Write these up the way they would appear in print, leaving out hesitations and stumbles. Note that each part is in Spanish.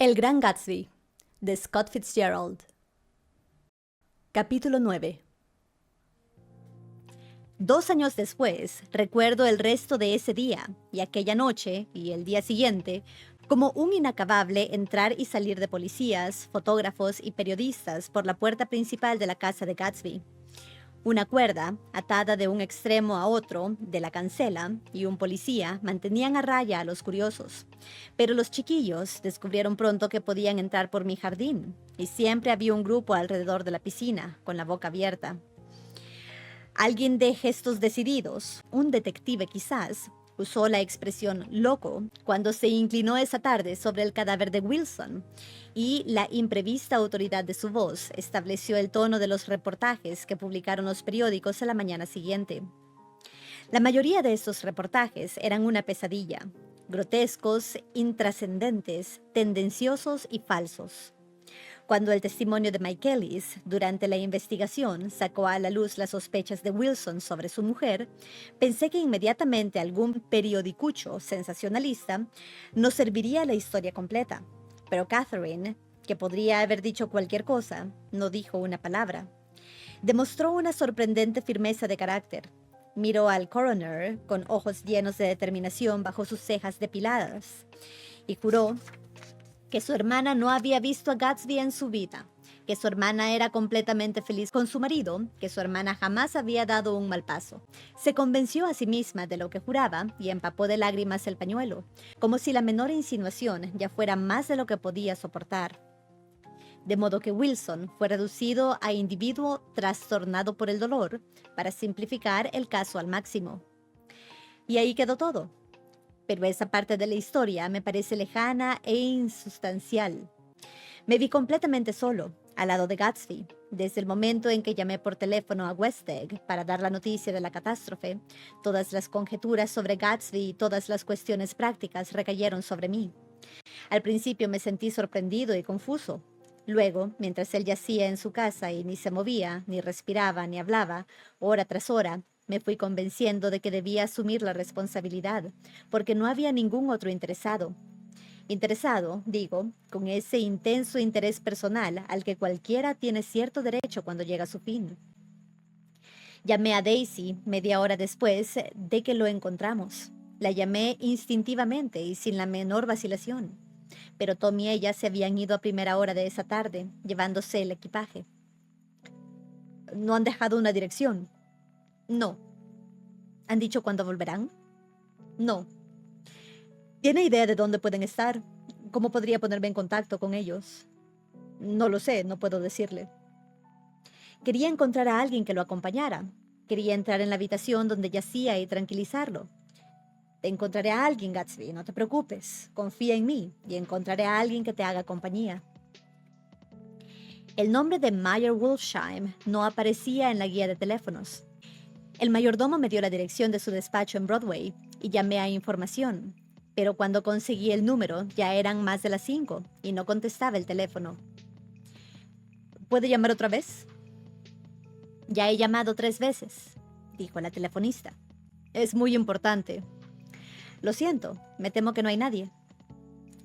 El Gran Gatsby, de Scott Fitzgerald. Capítulo 9. 2 años después, recuerdo el resto de ese día, y aquella noche, y el día siguiente, como un inacabable entrar y salir de policías, fotógrafos y periodistas por la puerta principal de la casa de Gatsby. Una cuerda, atada de un extremo a otro, de la cancela, y un policía mantenían a raya a los curiosos. Pero los chiquillos descubrieron pronto que podían entrar por mi jardín, y siempre había un grupo alrededor de la piscina, con la boca abierta. Alguien de gestos decididos, un detective quizás, usó la expresión loco cuando se inclinó esa tarde sobre el cadáver de Wilson, y la imprevista autoridad de su voz estableció el tono de los reportajes que publicaron los periódicos a la mañana siguiente. La mayoría de estos reportajes eran una pesadilla, grotescos, intrascendentes, tendenciosos y falsos. Cuando el testimonio de Michaelis durante la investigación sacó a la luz las sospechas de Wilson sobre su mujer, pensé que inmediatamente algún periodicucho sensacionalista nos serviría la historia completa. Pero Catherine, que podría haber dicho cualquier cosa, no dijo una palabra. Demostró una sorprendente firmeza de carácter. Miró al coroner con ojos llenos de determinación bajo sus cejas depiladas y juró que su hermana no había visto a Gatsby en su vida, que su hermana era completamente feliz con su marido, que su hermana jamás había dado un mal paso. Se convenció a sí misma de lo que juraba y empapó de lágrimas el pañuelo, como si la menor insinuación ya fuera más de lo que podía soportar. De modo que Wilson fue reducido a individuo trastornado por el dolor, para simplificar el caso al máximo. Y ahí quedó todo. Pero esa parte de la historia me parece lejana e insustancial. Me vi completamente solo, al lado de Gatsby. Desde el momento en que llamé por teléfono a West Egg para dar la noticia de la catástrofe, todas las conjeturas sobre Gatsby y todas las cuestiones prácticas recayeron sobre mí. Al principio me sentí sorprendido y confuso. Luego, mientras él yacía en su casa y ni se movía, ni respiraba, ni hablaba, hora tras hora, me fui convenciendo de que debía asumir la responsabilidad, porque no había ningún otro interesado. Interesado, digo, con ese intenso interés personal al que cualquiera tiene cierto derecho cuando llega a su fin. Llamé a Daisy media hora después de que lo encontramos. La llamé instintivamente y sin la menor vacilación. Pero Tom y ella se habían ido a primera hora de esa tarde, llevándose el equipaje. ¿No han dejado una dirección? No. ¿Han dicho cuándo volverán? No. ¿Tiene idea de dónde pueden estar? ¿Cómo podría ponerme en contacto con ellos? No lo sé, no puedo decirle. Quería encontrar a alguien que lo acompañara. Quería entrar en la habitación donde yacía y tranquilizarlo. Te encontraré a alguien, Gatsby, no te preocupes. Confía en mí y encontraré a alguien que te haga compañía. El nombre de Meyer Wolfsheim no aparecía en la guía de teléfonos. El mayordomo me dio la dirección de su despacho en Broadway y llamé a información. Pero cuando conseguí el número ya eran más de las 5 y no contestaba el teléfono. ¿Puede llamar otra vez? Ya he llamado 3 veces, dijo la telefonista. Es muy importante. Lo siento, me temo que no hay nadie.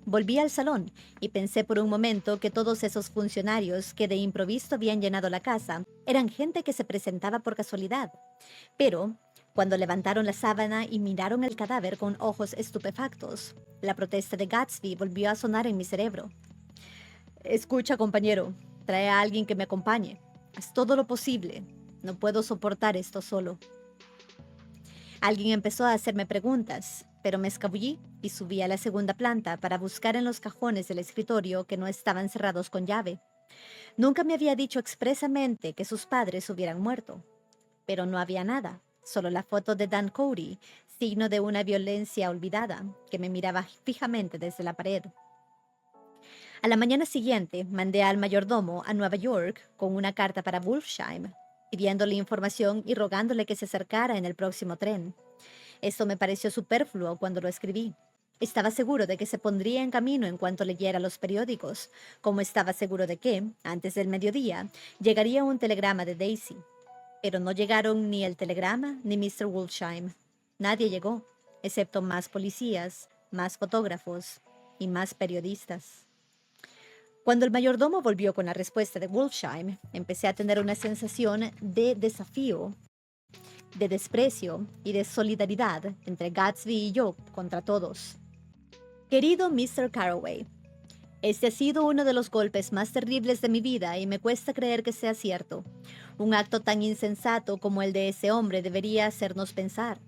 Volví al salón y pensé por un momento que todos esos funcionarios que de improviso habían llenado la casa eran gente que se presentaba por casualidad. Pero, cuando levantaron la sábana y miraron el cadáver con ojos estupefactos, la protesta de Gatsby volvió a sonar en mi cerebro. Escucha, compañero, trae a alguien que me acompañe. Haz todo lo posible. No puedo soportar esto solo. Alguien empezó a hacerme preguntas, pero me escabullí y subí a la segunda planta para buscar en los cajones del escritorio que no estaban cerrados con llave. Nunca me había dicho expresamente que sus padres hubieran muerto, pero no había nada, solo la foto de Dan Cody, signo de una violencia olvidada, que me miraba fijamente desde la pared. A la mañana siguiente, mandé al mayordomo a Nueva York con una carta para Wolfsheim, pidiéndole información y rogándole que se acercara en el próximo tren. Esto me pareció superfluo cuando lo escribí. Estaba seguro de que se pondría en camino en cuanto leyera los periódicos, como estaba seguro de que, antes del mediodía, llegaría un telegrama de Daisy. Pero no llegaron ni el telegrama ni Mr. Wolfsheim. Nadie llegó, excepto más policías, más fotógrafos y más periodistas. Cuando el mayordomo volvió con la respuesta de Wolfsheim, empecé a tener una sensación de desafío, de desprecio y de solidaridad entre Gatsby y yo contra todos. Querido Mr. Carroway, este ha sido uno de los golpes más terribles de mi vida y me cuesta creer que sea cierto. Un acto tan insensato como el de ese hombre debería hacernos pensar.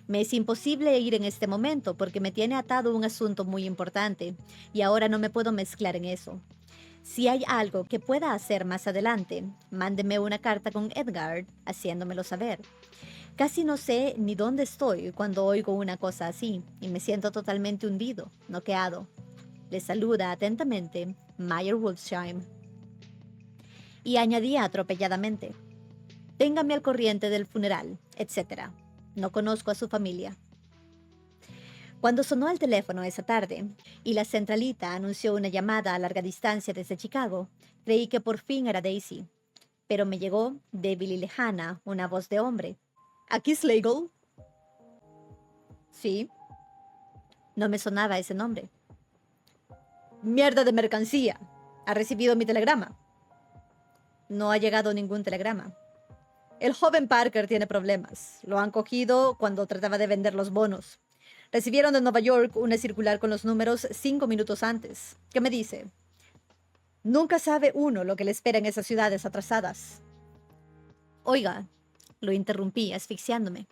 Me es imposible ir en este momento porque me tiene atado un asunto muy importante y ahora no me puedo mezclar en eso. Si hay algo que pueda hacer más adelante, mándeme una carta con Edgar haciéndomelo saber. Casi no sé ni dónde estoy cuando oigo una cosa así y me siento totalmente hundido, noqueado. Le saluda atentamente Meyer Wolfsheim. Y añadía atropelladamente: téngame al corriente del funeral, etc. No conozco a su familia. Cuando sonó el teléfono esa tarde y la centralita anunció una llamada a larga distancia desde Chicago, creí que por fin era Daisy. Pero me llegó, débil y lejana, una voz de hombre. ¿Aquí Slagle? Sí. No me sonaba ese nombre. Mierda de mercancía. ¿Ha recibido mi telegrama? No ha llegado ningún telegrama. El joven Parker tiene problemas. Lo han cogido cuando trataba de vender los bonos. Recibieron de Nueva York una circular con los números 5 minutos antes. ¿Qué me dice? Nunca sabe uno lo que le espera en esas ciudades atrasadas. Oiga, lo interrumpí, asfixiándome.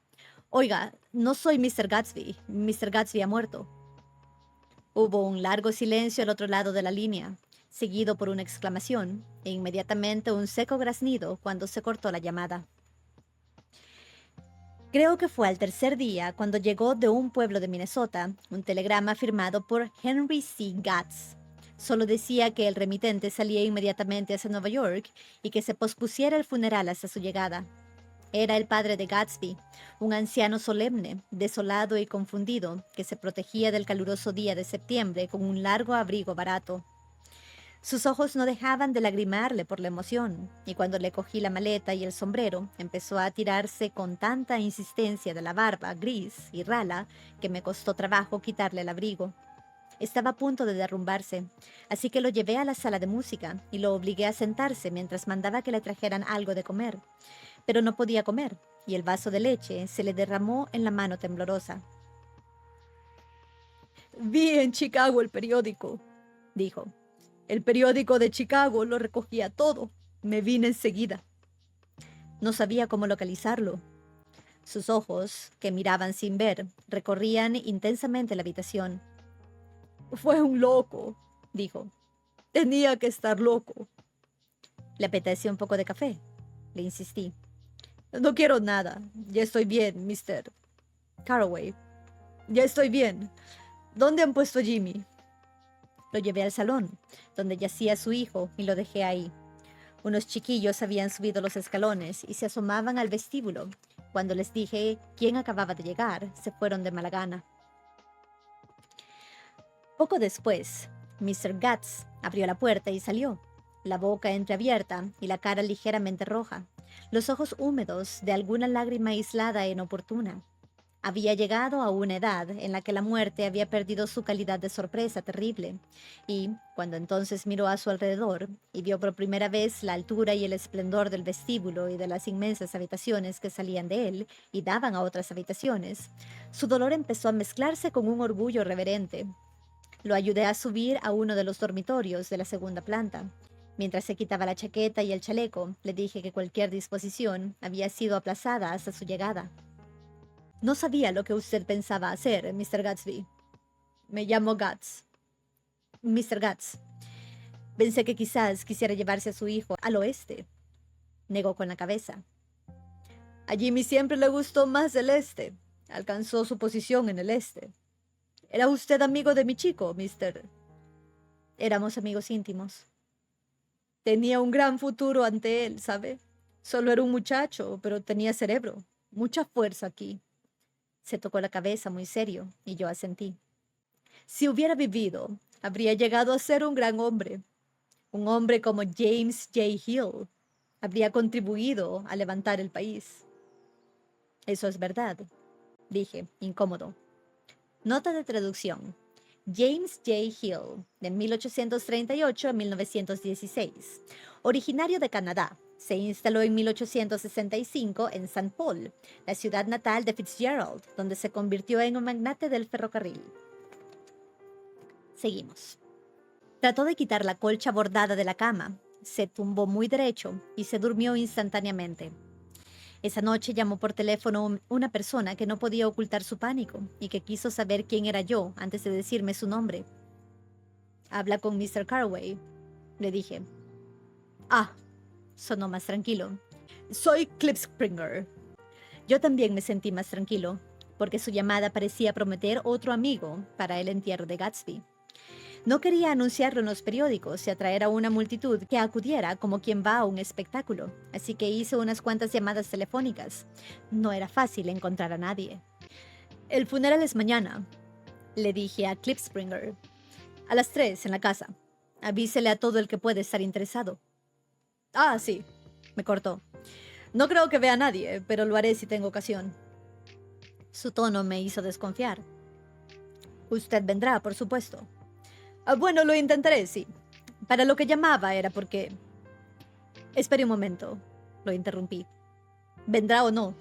Oiga, no soy Mr. Gatsby. Mr. Gatsby ha muerto. Hubo un largo silencio al otro lado de la línea, seguido por una exclamación, e inmediatamente un seco graznido cuando se cortó la llamada. Creo que fue al tercer día cuando llegó de un pueblo de Minnesota un telegrama firmado por Henry C. Gatz. Solo decía que el remitente salía inmediatamente hacia Nueva York y que se pospusiera el funeral hasta su llegada. Era el padre de Gatsby, un anciano solemne, desolado y confundido, que se protegía del caluroso día de septiembre con un largo abrigo barato. Sus ojos no dejaban de lagrimarle por la emoción, y cuando le cogí la maleta y el sombrero, empezó a tirarse con tanta insistencia de la barba gris y rala que me costó trabajo quitarle el abrigo. Estaba a punto de derrumbarse, así que lo llevé a la sala de música y lo obligué a sentarse mientras mandaba que le trajeran algo de comer. Pero no podía comer, y el vaso de leche se le derramó en la mano temblorosa. Vi en Chicago el periódico, dijo. El periódico de Chicago lo recogía todo. Me vine enseguida. No sabía cómo localizarlo. Sus ojos, que miraban sin ver, recorrían intensamente la habitación. Fue un loco, dijo. Tenía que estar loco. Le apetecía un poco de café. Le insistí. No quiero nada. Ya estoy bien, Mr. Carroway. Ya estoy bien. ¿Dónde han puesto a Jimmy? Lo llevé al salón, donde yacía su hijo, y lo dejé ahí. Unos chiquillos habían subido los escalones y se asomaban al vestíbulo. Cuando les dije quién acababa de llegar, se fueron de mala gana. Poco después, Mr. Gatz abrió la puerta y salió, la boca entreabierta y la cara ligeramente roja, los ojos húmedos de alguna lágrima aislada e inoportuna. Había llegado a una edad en la que la muerte había perdido su calidad de sorpresa terrible, y, cuando entonces miró a su alrededor y vio por primera vez la altura y el esplendor del vestíbulo y de las inmensas habitaciones que salían de él y daban a otras habitaciones, su dolor empezó a mezclarse con un orgullo reverente. Lo ayudé a subir a uno de los dormitorios de la segunda planta. Mientras se quitaba la chaqueta y el chaleco, le dije que cualquier disposición había sido aplazada hasta su llegada. No sabía lo que usted pensaba hacer, Mr. Gatsby. Me llamo Gatz. Mr. Gatz. Pensé que quizás quisiera llevarse a su hijo al oeste. Negó con la cabeza. A Jimmy siempre le gustó más el este. Alcanzó su posición en el este. ¿Era usted amigo de mi chico, Mr.? Éramos amigos íntimos. Tenía un gran futuro ante él, ¿sabe? Solo era un muchacho, pero tenía cerebro. Mucha fuerza aquí. Se tocó la cabeza muy serio, y yo asentí. Si hubiera vivido, habría llegado a ser un gran hombre. Un hombre como James J. Hill. Habría contribuido a levantar el país. Eso es verdad, dije, incómodo. Nota de traducción. James J. Hill, de 1838 a 1916. Originario de Canadá, se instaló en 1865 en St. Paul, la ciudad natal de Fitzgerald, donde se convirtió en un magnate del ferrocarril. Seguimos. Trató de quitar la colcha bordada de la cama, se tumbó muy derecho y se durmió instantáneamente. Esa noche llamó por teléfono una persona que no podía ocultar su pánico y que quiso saber quién era yo antes de decirme su nombre. «Habla con Mr. Carway», le dije. «Ah», sonó más tranquilo. «Soy Klipspringer». Yo también me sentí más tranquilo, porque su llamada parecía prometer otro amigo para el entierro de Gatsby. No quería anunciarlo en los periódicos y atraer a una multitud que acudiera como quien va a un espectáculo, así que hice unas cuantas llamadas telefónicas. No era fácil encontrar a nadie. «El funeral es mañana», le dije a Klipspringer. «A las 3 en la casa. Avísele a todo el que puede estar interesado». «Ah, sí», me cortó. «No creo que vea a nadie, pero lo haré si tengo ocasión». Su tono me hizo desconfiar. «Usted vendrá, por supuesto». «Bueno, lo intentaré, sí. Para lo que llamaba era porque...» «Espere un momento», lo interrumpí. «¿Vendrá o no?»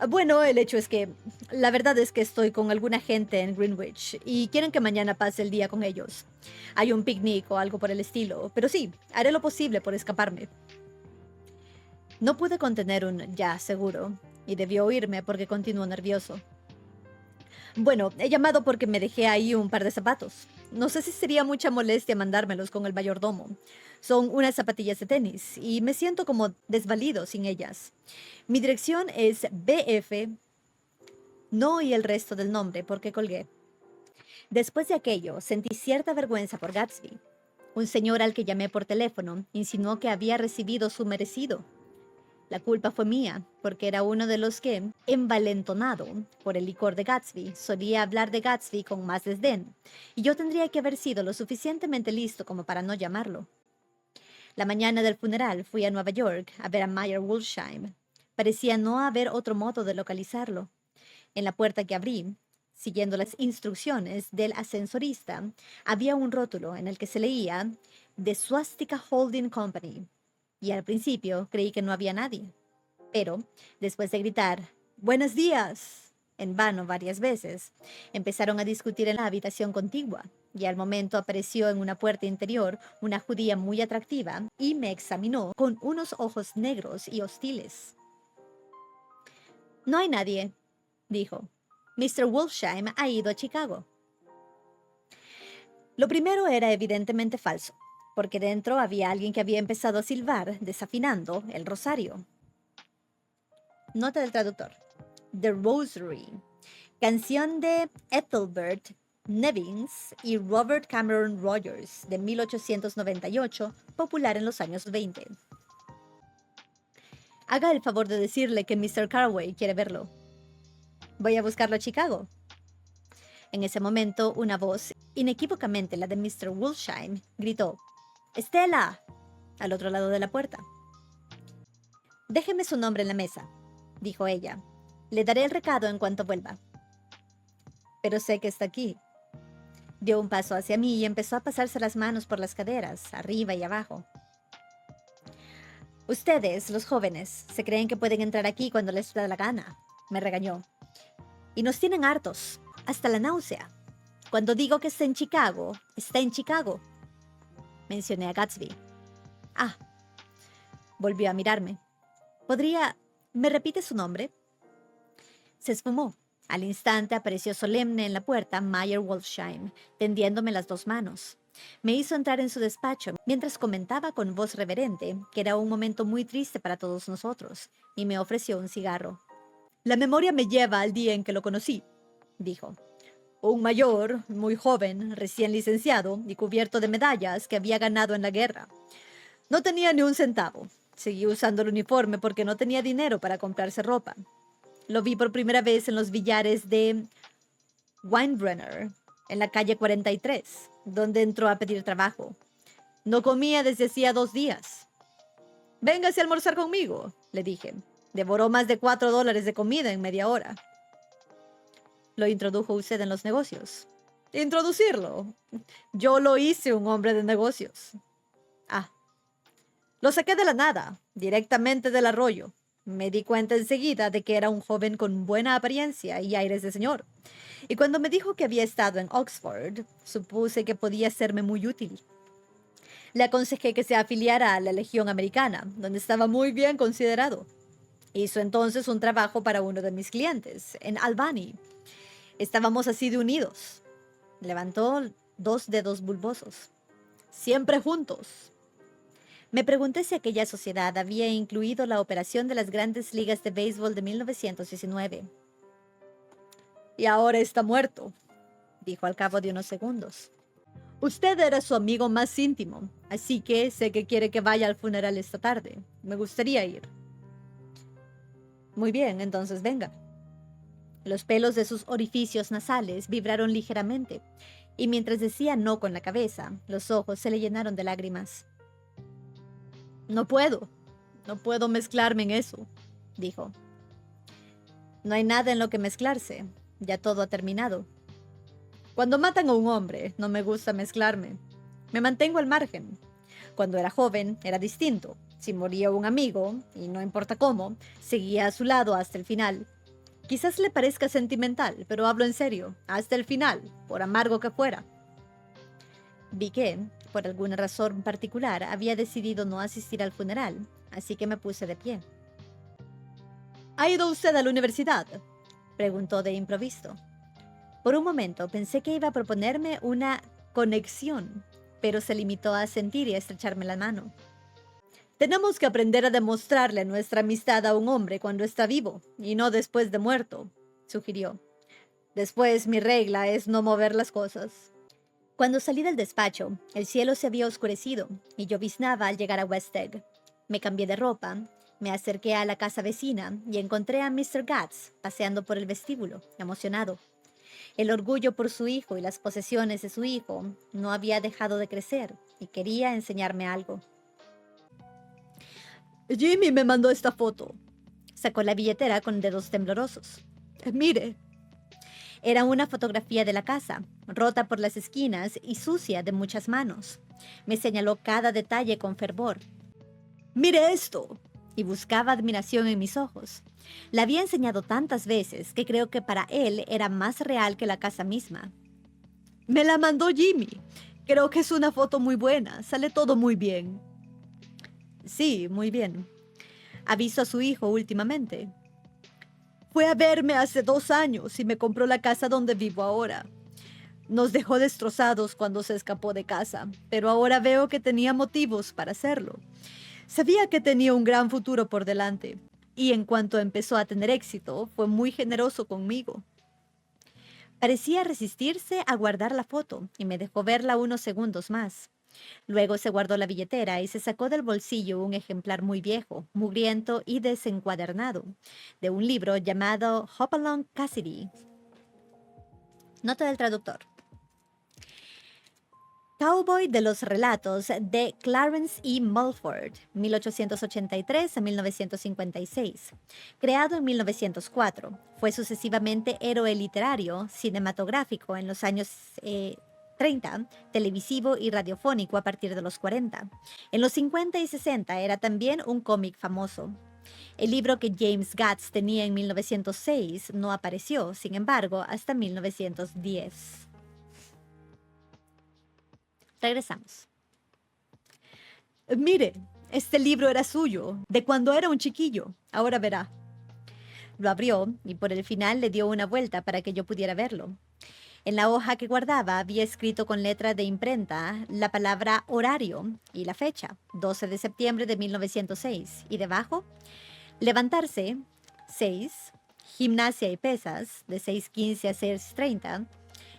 «Bueno, el hecho es que... La verdad es que estoy con alguna gente en Greenwich y quieren que mañana pase el día con ellos. Hay un picnic o algo por el estilo, pero sí, haré lo posible por escaparme». No pude contener un «ya, seguro», y debió oírme porque continuó nervioso. «Bueno, he llamado porque me dejé ahí un par de zapatos. No sé si sería mucha molestia mandármelos con el mayordomo. Son unas zapatillas de tenis y me siento como desvalido sin ellas. Mi dirección es BF...». No oí el resto del nombre porque colgué. Después de aquello, sentí cierta vergüenza por Gatsby. Un señor al que llamé por teléfono insinuó que había recibido su merecido. La culpa fue mía, porque era uno de los que, envalentonado por el licor de Gatsby, solía hablar de Gatsby con más desdén, y yo tendría que haber sido lo suficientemente listo como para no llamarlo. La mañana del funeral fui a Nueva York a ver a Meyer Wolfsheim. Parecía no haber otro modo de localizarlo. En la puerta que abrí, siguiendo las instrucciones del ascensorista, había un rótulo en el que se leía «The Swastika Holding Company». Y al principio creí que no había nadie. Pero, después de gritar «¡Buenos días!» en vano varias veces, empezaron a discutir en la habitación contigua, y al momento apareció en una puerta interior una judía muy atractiva y me examinó con unos ojos negros y hostiles. «No hay nadie», dijo. «Mr. Wolfsheim ha ido a Chicago». Lo primero era evidentemente falso, porque dentro había alguien que había empezado a silbar, desafinando el rosario. Nota del traductor. The Rosary, canción de Ethelbert Nevins y Robert Cameron Rogers, de 1898, popular en los años 20. «Haga el favor de decirle que Mr. Carway quiere verlo». «Voy a buscarlo a Chicago». En ese momento, una voz, inequívocamente la de Mr. Wolfsheim, gritó «¡Estela!» al otro lado de la puerta. «Déjeme su nombre en la mesa», dijo ella. «Le daré el recado en cuanto vuelva». «Pero sé que está aquí». Dio un paso hacia mí y empezó a pasarse las manos por las caderas, arriba y abajo. «Ustedes, los jóvenes, se creen que pueden entrar aquí cuando les da la gana», me regañó. «Y nos tienen hartos, hasta la náusea. Cuando digo que está en Chicago, está en Chicago». Mencioné a Gatsby. «Ah». Volvió a mirarme. «¿Me repite su nombre?» Se esfumó. Al instante apareció solemne en la puerta Meyer Wolfsheim, tendiéndome las dos manos. Me hizo entrar en su despacho mientras comentaba con voz reverente que era un momento muy triste para todos nosotros, y me ofreció un cigarro. «La memoria me lleva al día en que lo conocí», dijo. «Un mayor, muy joven, recién licenciado y cubierto de medallas que había ganado en la guerra. No tenía ni un centavo. Seguí usando el uniforme porque no tenía dinero para comprarse ropa. Lo vi por primera vez en los billares de Weinbrenner, en la calle 43, donde entró a pedir trabajo. No comía desde hacía 2 días. «Véngase a almorzar conmigo», le dije. «Devoró más de $4 de comida en media hora». «¿Lo introdujo usted en los negocios?». Introducirlo. Yo lo hice un hombre de negocios. Ah, lo saqué de la nada, directamente del arroyo. Me di cuenta enseguida de que era un joven con buena apariencia y aires de señor. Y cuando me dijo que había estado en Oxford, supuse que podía serme muy útil. Le aconsejé que se afiliara a la Legión Americana, donde estaba muy bien considerado. Hizo entonces un trabajo para uno de mis clientes, en Albany. Estábamos así de unidos. Levantó dos dedos bulbosos. Siempre juntos. Me pregunté si aquella sociedad había incluido la operación de las grandes ligas de béisbol de 1919. Y ahora está muerto, dijo al cabo de unos segundos. Usted era su amigo más íntimo, así que sé que quiere que vaya al funeral esta tarde. Me gustaría ir. Muy bien, entonces venga. Los pelos de sus orificios nasales vibraron ligeramente, y mientras decía no con la cabeza, los ojos se le llenaron de lágrimas. No puedo mezclarme en eso, dijo. No hay nada en lo que mezclarse, ya todo ha terminado. Cuando matan a un hombre, no me gusta mezclarme. Me mantengo al margen. Cuando era joven, era distinto. Si moría un amigo, y no importa cómo, seguía a su lado hasta el final. Quizás le parezca sentimental, pero hablo en serio, hasta el final, por amargo que fuera. Vi que, por alguna razón particular, había decidido no asistir al funeral, así que me puse de pie. ¿Ha ido usted a la universidad?, preguntó de improviso. Por un momento pensé que iba a proponerme una conexión, pero se limitó a sentir y a estrecharme la mano. Tenemos que aprender a demostrarle nuestra amistad a un hombre cuando está vivo, y no después de muerto, sugirió. Después mi regla es no mover las cosas. Cuando salí del despacho, el cielo se había oscurecido y lloviznaba al llegar a West Egg. Me cambié de ropa, me acerqué a la casa vecina y encontré a Mr. Gatz paseando por el vestíbulo, emocionado. El orgullo por su hijo y las posesiones de su hijo no había dejado de crecer y quería enseñarme algo. Jimmy me mandó esta foto. Sacó la billetera con dedos temblorosos. Mire. Era una fotografía de la casa, rota por las esquinas y sucia de muchas manos. Me señaló cada detalle con fervor. ¡Mire esto! Y buscaba admiración en mis ojos. La había enseñado tantas veces que creo que para él era más real que la casa misma. Me la mandó Jimmy. Creo que es una foto muy buena. Sale todo muy bien. Sí, muy bien. ¿Ha visto a su hijo últimamente? Fue a verme hace 2 años y me compró la casa donde vivo ahora. Nos dejó destrozados cuando se escapó de casa, pero ahora veo que tenía motivos para hacerlo. Sabía que tenía un gran futuro por delante, y en cuanto empezó a tener éxito, fue muy generoso conmigo. Parecía resistirse a guardar la foto, y me dejó verla unos segundos más. Luego se guardó la billetera y se sacó del bolsillo un ejemplar muy viejo, mugriento y desencuadernado, de un libro llamado Hopalong Cassidy. Nota del traductor. Cowboy de los relatos de Clarence E. Mulford, 1883 a 1956. Creado en 1904, fue sucesivamente héroe literario, cinematográfico en los años 30, televisivo y radiofónico a partir de los 40. En los 50 y 60 era también un cómic famoso. El libro que James Gatz tenía en 1906 no apareció, sin embargo, hasta 1910. Regresamos. Mire, este libro era suyo, de cuando era un chiquillo. Ahora verá. Lo abrió y por el final le dio una vuelta para que yo pudiera verlo. En la hoja que guardaba había escrito con letra de imprenta la palabra horario y la fecha, 12 de septiembre de 1906. Y debajo, levantarse, 6, gimnasia y pesas, de 6:15 a 6:30,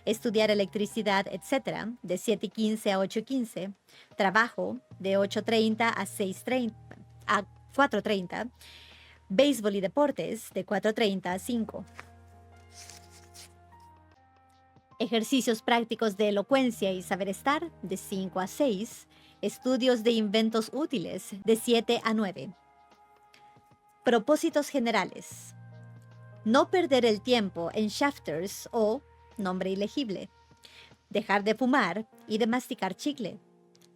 estudiar electricidad, etc., de 7:15 a 8:15, trabajo, de 8:30 a 6:30, a 4:30, béisbol y deportes, de 4:30 a 5. Ejercicios prácticos de elocuencia y saber estar, de 5 a 6. Estudios de inventos útiles, de 7 a 9. Propósitos generales. No perder el tiempo en shafters o nombre ilegible. dejar de fumar y de masticar chicle,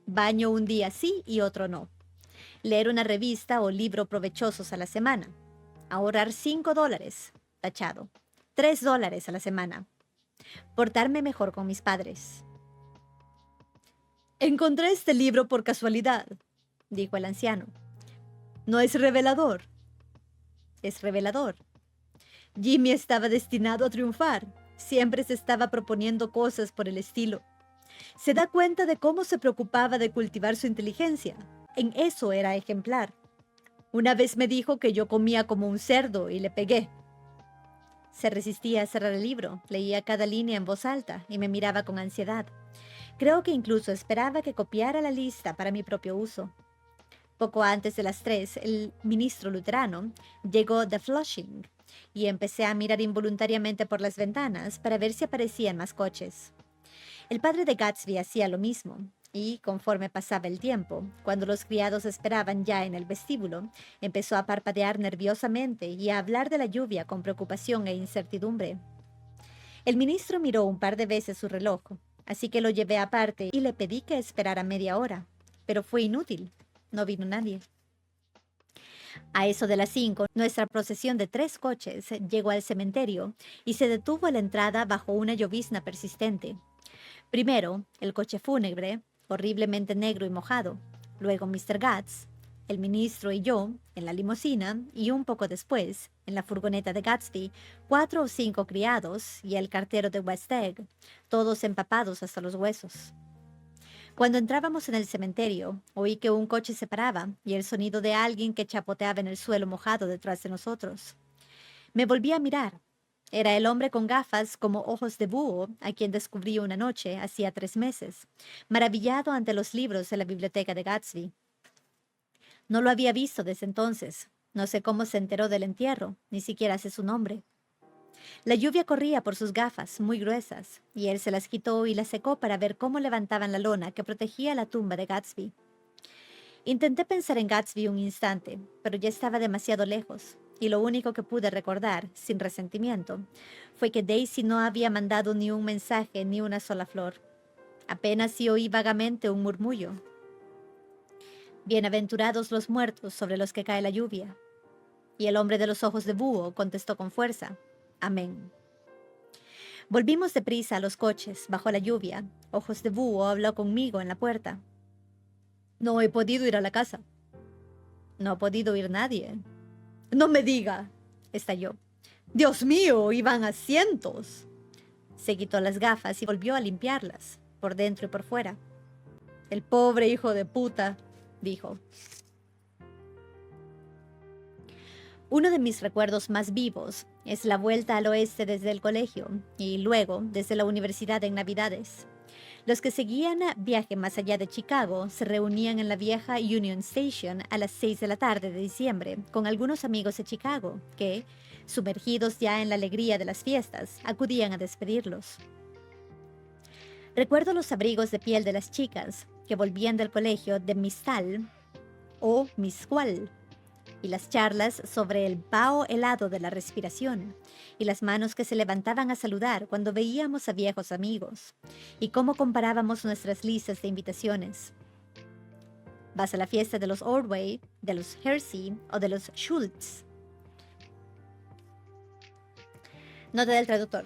baño un día sí y otro no, leer una revista o libro provechosos a la semana, ahorrar $5, tachado, $3 a la semana, portarme mejor con mis padres. Encontré este libro por casualidad, dijo el anciano. No es revelador. Es revelador. Jimmy estaba destinado a triunfar. Siempre se estaba proponiendo cosas por el estilo. Se da cuenta de cómo se preocupaba de cultivar su inteligencia. En eso era ejemplar. Una vez me dijo que yo comía como un cerdo y le pegué. Se resistía a cerrar el libro, leía cada línea en voz alta y me miraba con ansiedad. Creo que incluso esperaba que copiara la lista para mi propio uso. Poco antes de las 3, el ministro luterano llegó de Flushing y empecé a mirar involuntariamente por las ventanas para ver si aparecían más coches. El padre de Gatsby hacía lo mismo, y conforme pasaba el tiempo, cuando los criados esperaban ya en el vestíbulo, empezó a parpadear nerviosamente y a hablar de la lluvia con preocupación e incertidumbre. El ministro miró un par de veces su reloj, así que lo llevé aparte y le pedí que esperara media hora, pero fue inútil. No vino nadie. A eso de las 5, nuestra procesión de 3 coches llegó al cementerio y se detuvo a la entrada bajo una llovizna persistente. Primero, el coche fúnebre, horriblemente negro y mojado. Luego Mr. Gatz, el ministro y yo, en la limusina, y un poco después, en la furgoneta de Gatsby, 4 o 5 criados y el cartero de West Egg, todos empapados hasta los huesos. Cuando entrábamos en el cementerio, oí que un coche se paraba y el sonido de alguien que chapoteaba en el suelo mojado detrás de nosotros. Me volví a mirar. Era el hombre con gafas como ojos de búho a quien descubrí una noche, hacía 3 meses, maravillado ante los libros de la biblioteca de Gatsby. No lo había visto desde entonces. No sé cómo se enteró del entierro, ni siquiera sé su nombre. La lluvia corría por sus gafas, muy gruesas, y él se las quitó y las secó para ver cómo levantaban la lona que protegía la tumba de Gatsby. Intenté pensar en Gatsby un instante, pero ya estaba demasiado lejos, y lo único que pude recordar, sin resentimiento, fue que Daisy no había mandado ni un mensaje ni una sola flor. Apenas sí oí vagamente un murmullo. Bienaventurados los muertos sobre los que cae la lluvia. Y el hombre de los ojos de búho contestó con fuerza. Amén. Volvimos deprisa a los coches, bajo la lluvia. Ojos de búho habló conmigo en la puerta. No he podido ir a la casa. No ha podido ir nadie. No me diga, estalló. Dios mío, iban a cientos. Se quitó las gafas y volvió a limpiarlas, por dentro y por fuera. El pobre hijo de puta, dijo. Uno de mis recuerdos más vivos es la vuelta al oeste desde el colegio y luego desde la universidad en Navidades. Los que seguían viaje más allá de Chicago se reunían en la vieja Union Station a las 6 de la tarde de diciembre con algunos amigos de Chicago que, sumergidos ya en la alegría de las fiestas, acudían a despedirlos. Recuerdo los abrigos de piel de las chicas que volvían del colegio de Mistal o Miscual, y las charlas sobre el vaho helado de la respiración, y las manos que se levantaban a saludar cuando veíamos a viejos amigos, y cómo comparábamos nuestras listas de invitaciones. ¿Vas a la fiesta de los Ordway, de los Hersey o de los Schultz? Nota del traductor.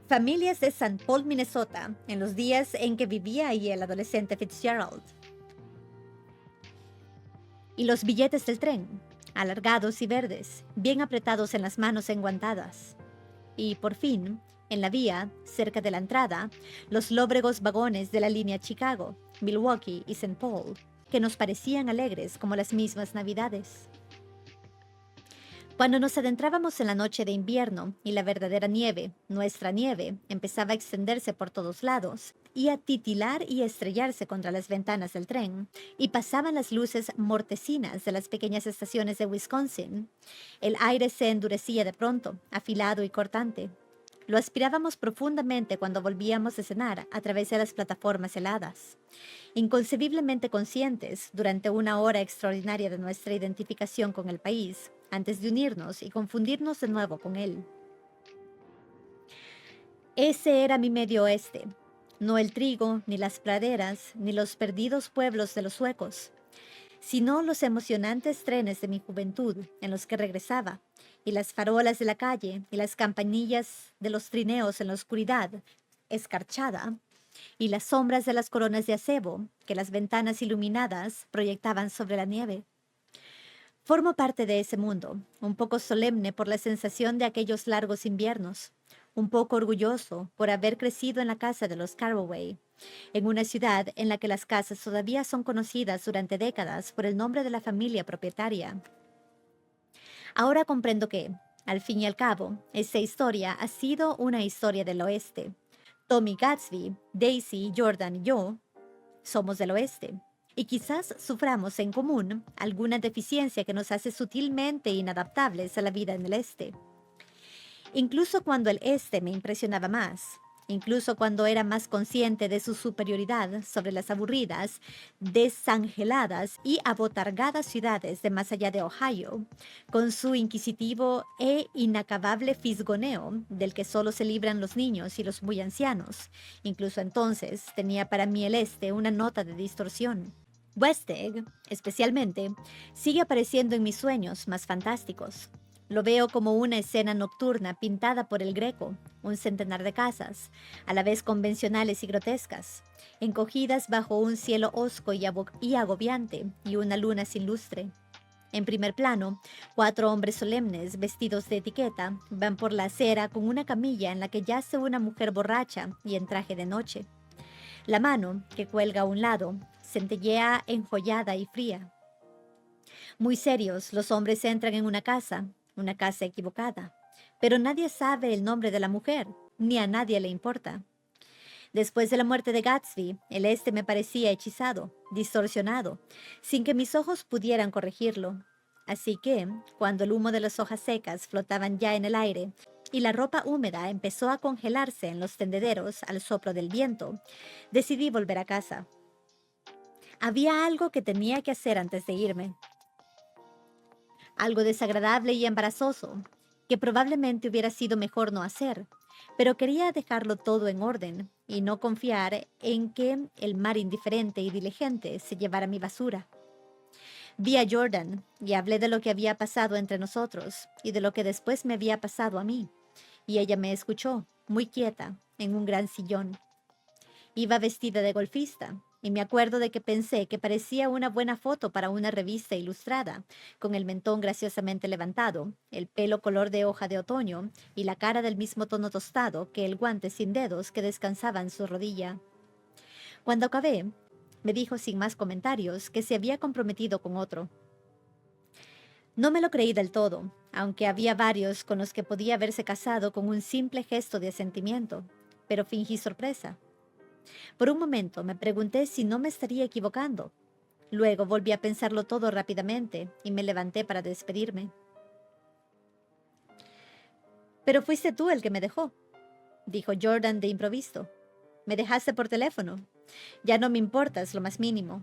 Familias de St. Paul, Minnesota, en los días en que vivía ahí el adolescente Fitzgerald. Y los billetes del tren, alargados y verdes, bien apretados en las manos enguantadas. Y, por fin, en la vía, cerca de la entrada, los lóbregos vagones de la línea Chicago, Milwaukee y St. Paul, que nos parecían alegres como las mismas Navidades. Cuando nos adentrábamos en la noche de invierno y la verdadera nieve, nuestra nieve, empezaba a extenderse por todos lados y a titilar y estrellarse contra las ventanas del tren, y pasaban las luces mortecinas de las pequeñas estaciones de Wisconsin, el aire se endurecía de pronto, afilado y cortante. Lo aspirábamos profundamente cuando volvíamos de cenar a través de las plataformas heladas. Inconcebiblemente conscientes, durante una hora extraordinaria de nuestra identificación con el país, antes de unirnos y confundirnos de nuevo con él. Ese era mi medio oeste, no el trigo, ni las praderas, ni los perdidos pueblos de los suecos, sino los emocionantes trenes de mi juventud en los que regresaba, y las farolas de la calle, y las campanillas de los trineos en la oscuridad escarchada, y las sombras de las coronas de acebo que las ventanas iluminadas proyectaban sobre la nieve. Formo parte de ese mundo, un poco solemne por la sensación de aquellos largos inviernos, un poco orgulloso por haber crecido en la casa de los Carroway, en una ciudad en la que las casas todavía son conocidas durante décadas por el nombre de la familia propietaria. Ahora comprendo que, al fin y al cabo, esta historia ha sido una historia del oeste. Tommy Gatsby, Daisy, Jordan y yo somos del oeste. Y quizás suframos en común alguna deficiencia que nos hace sutilmente inadaptables a la vida en el este. Incluso cuando el este me impresionaba más, incluso cuando era más consciente de su superioridad sobre las aburridas, desangeladas y abotargadas ciudades de más allá de Ohio, con su inquisitivo e inacabable fisgoneo del que solo se libran los niños y los muy ancianos, incluso entonces tenía para mí el este una nota de distorsión. West Egg, especialmente, sigue apareciendo en mis sueños más fantásticos. Lo veo como una escena nocturna pintada por el Greco, un centenar de casas, a la vez convencionales y grotescas, encogidas bajo un cielo hosco y agobiante y una luna sin lustre. En primer plano, 4 hombres solemnes, vestidos de etiqueta, van por la acera con una camilla en la que yace una mujer borracha y en traje de noche. La mano, que cuelga a un lado, centellea enjollada y fría. Muy serios, los hombres entran en una casa equivocada, pero nadie sabe el nombre de la mujer, ni a nadie le importa. Después de la muerte de Gatsby, el este me parecía hechizado, distorsionado, sin que mis ojos pudieran corregirlo. Así que, cuando el humo de las hojas secas flotaban ya en el aire y la ropa húmeda empezó a congelarse en los tendederos al soplo del viento, decidí volver a casa. Había algo que tenía que hacer antes de irme, algo desagradable y embarazoso, que probablemente hubiera sido mejor no hacer, pero quería dejarlo todo en orden y no confiar en que el mar indiferente y diligente se llevara mi basura. Vi a Jordan y hablé de lo que había pasado entre nosotros y de lo que después me había pasado a mí, y ella me escuchó, muy quieta, en un gran sillón. Iba vestida de golfista, y me acuerdo de que pensé que parecía una buena foto para una revista ilustrada, con el mentón graciosamente levantado, el pelo color de hoja de otoño y la cara del mismo tono tostado que el guante sin dedos que descansaba en su rodilla. Cuando acabé, me dijo sin más comentarios que se había comprometido con otro. No me lo creí del todo, aunque había varios con los que podía haberse casado con un simple gesto de asentimiento, pero fingí sorpresa. Por un momento me pregunté si no me estaría equivocando. Luego volví a pensarlo todo rápidamente y me levanté para despedirme. Pero fuiste tú el que me dejó, dijo Jordan de improviso. Me dejaste por teléfono. Ya no me importas lo más mínimo.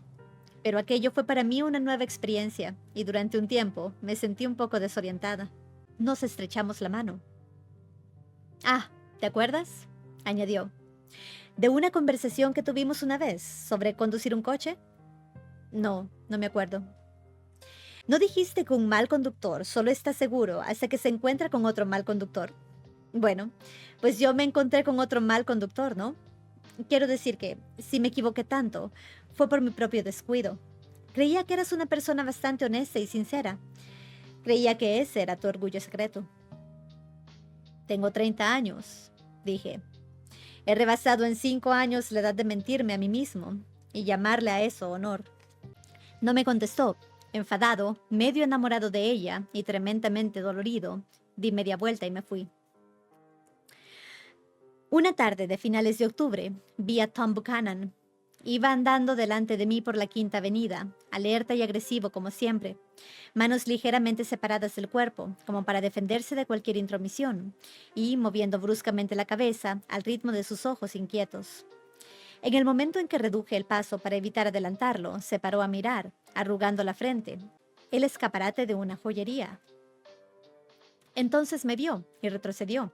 Pero aquello fue para mí una nueva experiencia y durante un tiempo me sentí un poco desorientada. Nos estrechamos la mano. Ah, ¿te acuerdas?, añadió. ¿De una conversación que tuvimos una vez sobre conducir un coche? No, no me acuerdo. ¿No dijiste que un mal conductor solo está seguro hasta que se encuentra con otro mal conductor? Bueno, pues yo me encontré con otro mal conductor, ¿no? Quiero decir que, si me equivoqué tanto, fue por mi propio descuido. Creía que eras una persona bastante honesta y sincera. Creía que ese era tu orgullo secreto. Tengo 30 años, dije. He rebasado en 5 años la edad de mentirme a mí mismo y llamarle a eso honor. No me contestó. Enfadado, medio enamorado de ella y tremendamente dolorido, di media vuelta y me fui. Una tarde de finales de octubre, vi a Tom Buchanan. Iba andando delante de mí por la Quinta Avenida, alerta y agresivo como siempre, manos ligeramente separadas del cuerpo, como para defenderse de cualquier intromisión, y moviendo bruscamente la cabeza al ritmo de sus ojos inquietos. En el momento en que reduje el paso para evitar adelantarlo, se paró a mirar, arrugando la frente, el escaparate de una joyería. Entonces me vio y retrocedió.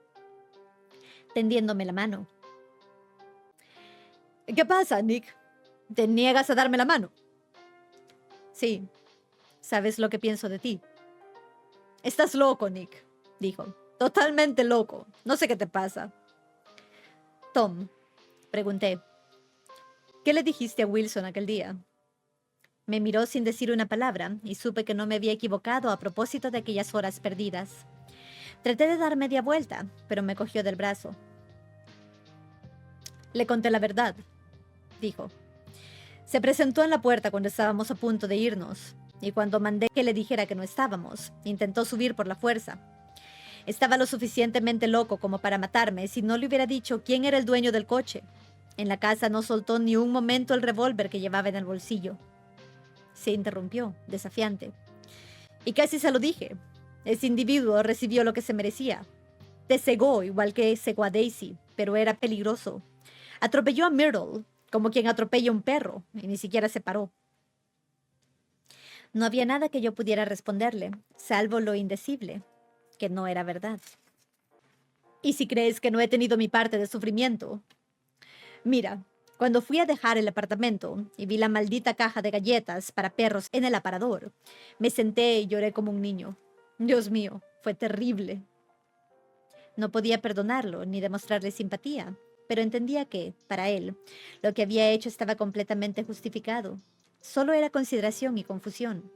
tendiéndome la mano. ¿Qué pasa, Nick? ¿Te niegas a darme la mano? Sí, sabes lo que pienso de ti. Estás loco, Nick, dijo. Totalmente loco. No sé qué te pasa. Tom, pregunté. ¿Qué le dijiste a Wilson aquel día? Me miró sin decir una palabra y supe que no me había equivocado a propósito de aquellas horas perdidas. Traté de dar media vuelta, pero me cogió del brazo. Le conté la verdad, dijo. Se presentó en la puerta cuando estábamos a punto de irnos, y cuando mandé que le dijera que no estábamos, intentó subir por la fuerza. Estaba lo suficientemente loco como para matarme si no le hubiera dicho quién era el dueño del coche. En la casa no soltó ni un momento el revólver que llevaba en el bolsillo. Se interrumpió, desafiante. Y casi se lo dije. Ese individuo recibió lo que se merecía. Te cegó igual que cegó a Daisy, pero era peligroso. Atropelló a Myrtle, como quien atropella a un perro, y ni siquiera se paró. No había nada que yo pudiera responderle, salvo lo indecible, que no era verdad. ¿Y si crees que no he tenido mi parte de sufrimiento? Mira, cuando fui a dejar el apartamento y vi la maldita caja de galletas para perros en el aparador, me senté y lloré como un niño. Dios mío, fue terrible. No podía perdonarlo ni demostrarle simpatía, pero entendía que, para él, lo que había hecho estaba completamente justificado. Solo era consideración y confusión.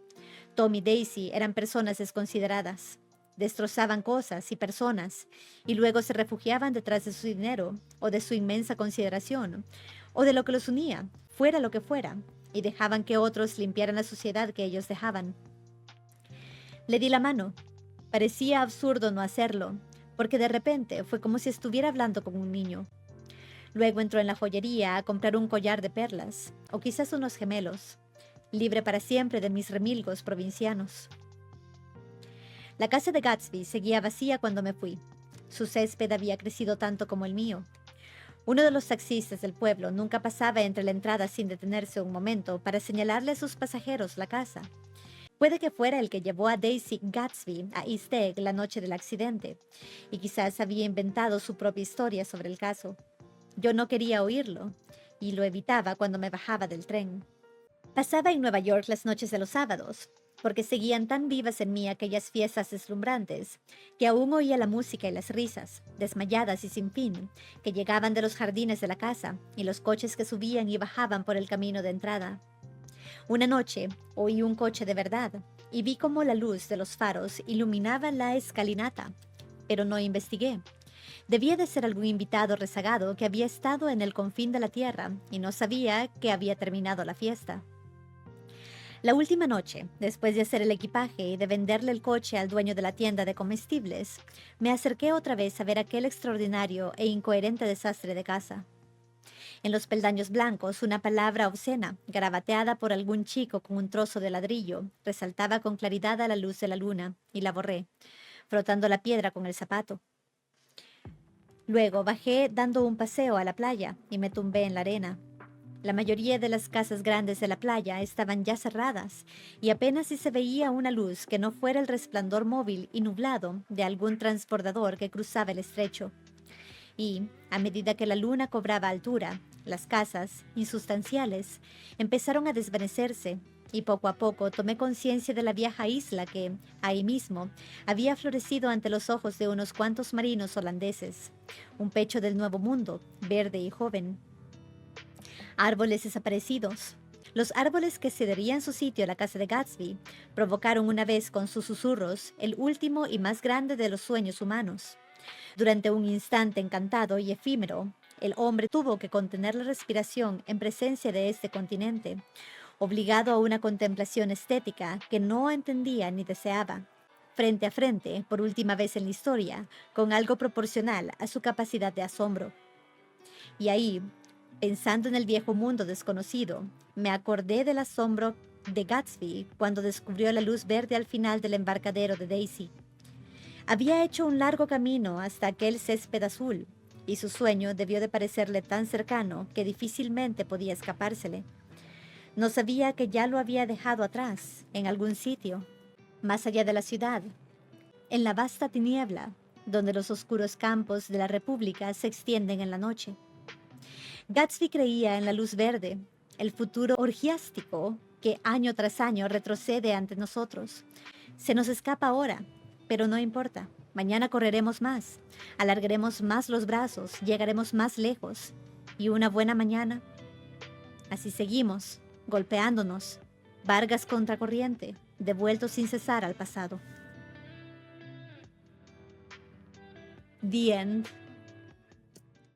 Tom y Daisy eran personas desconsideradas. Destrozaban cosas y personas, y luego se refugiaban detrás de su dinero, o de su inmensa consideración, o de lo que los unía, fuera lo que fuera, y dejaban que otros limpiaran la suciedad que ellos dejaban. Le di la mano. Parecía absurdo no hacerlo, porque de repente fue como si estuviera hablando con un niño. Luego entró en la joyería a comprar un collar de perlas, o quizás unos gemelos, libre para siempre de mis remilgos provincianos. La casa de Gatsby seguía vacía cuando me fui. Su césped había crecido tanto como el mío. Uno de los taxistas del pueblo nunca pasaba entre la entrada sin detenerse un momento para señalarle a sus pasajeros la casa. Puede que fuera el que llevó a Daisy Gatsby a East Egg la noche del accidente, y quizás había inventado su propia historia sobre el caso. Yo no quería oírlo, y lo evitaba cuando me bajaba del tren. Pasaba en Nueva York las noches de los sábados, porque seguían tan vivas en mí aquellas fiestas deslumbrantes, que aún oía la música y las risas, desmayadas y sin fin, que llegaban de los jardines de la casa y los coches que subían y bajaban por el camino de entrada. Una noche oí un coche de verdad y vi cómo la luz de los faros iluminaba la escalinata, pero no investigué. Debía de ser algún invitado rezagado que había estado en el confín de la tierra y no sabía que había terminado la fiesta. La última noche, después de hacer el equipaje y de venderle el coche al dueño de la tienda de comestibles, me acerqué otra vez a ver aquel extraordinario e incoherente desastre de casa. En los peldaños blancos, una palabra obscena, garabateada por algún chico con un trozo de ladrillo, resaltaba con claridad a la luz de la luna, y la borré, frotando la piedra con el zapato. Luego bajé dando un paseo a la playa y me tumbé en la arena. La mayoría de las casas grandes de la playa estaban ya cerradas y apenas si se veía una luz que no fuera el resplandor móvil y nublado de algún transbordador que cruzaba el estrecho. Y, a medida que la luna cobraba altura, las casas, insustanciales, empezaron a desvanecerse, y poco a poco tomé conciencia de la vieja isla que, ahí mismo, había florecido ante los ojos de unos cuantos marinos holandeses, un pecho del nuevo mundo, verde y joven. Árboles desaparecidos. Los árboles que cederían su sitio a la casa de Gatsby provocaron una vez con sus susurros el último y más grande de los sueños humanos. Durante un instante encantado y efímero, el hombre tuvo que contener la respiración en presencia de este continente, obligado a una contemplación estética que no entendía ni deseaba, frente a frente, por última vez en la historia, con algo proporcional a su capacidad de asombro. Y ahí, pensando en el viejo mundo desconocido, me acordé del asombro de Gatsby cuando descubrió la luz verde al final del embarcadero de Daisy. Había hecho un largo camino hasta aquel césped azul, y su sueño debió de parecerle tan cercano que difícilmente podía escapársele. No sabía que ya lo había dejado atrás, en algún sitio, más allá de la ciudad, en la vasta tiniebla, donde los oscuros campos de la República se extienden en la noche. Gatsby creía en la luz verde, el futuro orgiástico que año tras año retrocede ante nosotros. Se nos escapa ahora, pero no importa. Mañana correremos más, alargaremos más los brazos, llegaremos más lejos. Y una buena mañana. Así seguimos, golpeándonos, Vargas contracorriente, devueltos sin cesar al pasado. The End.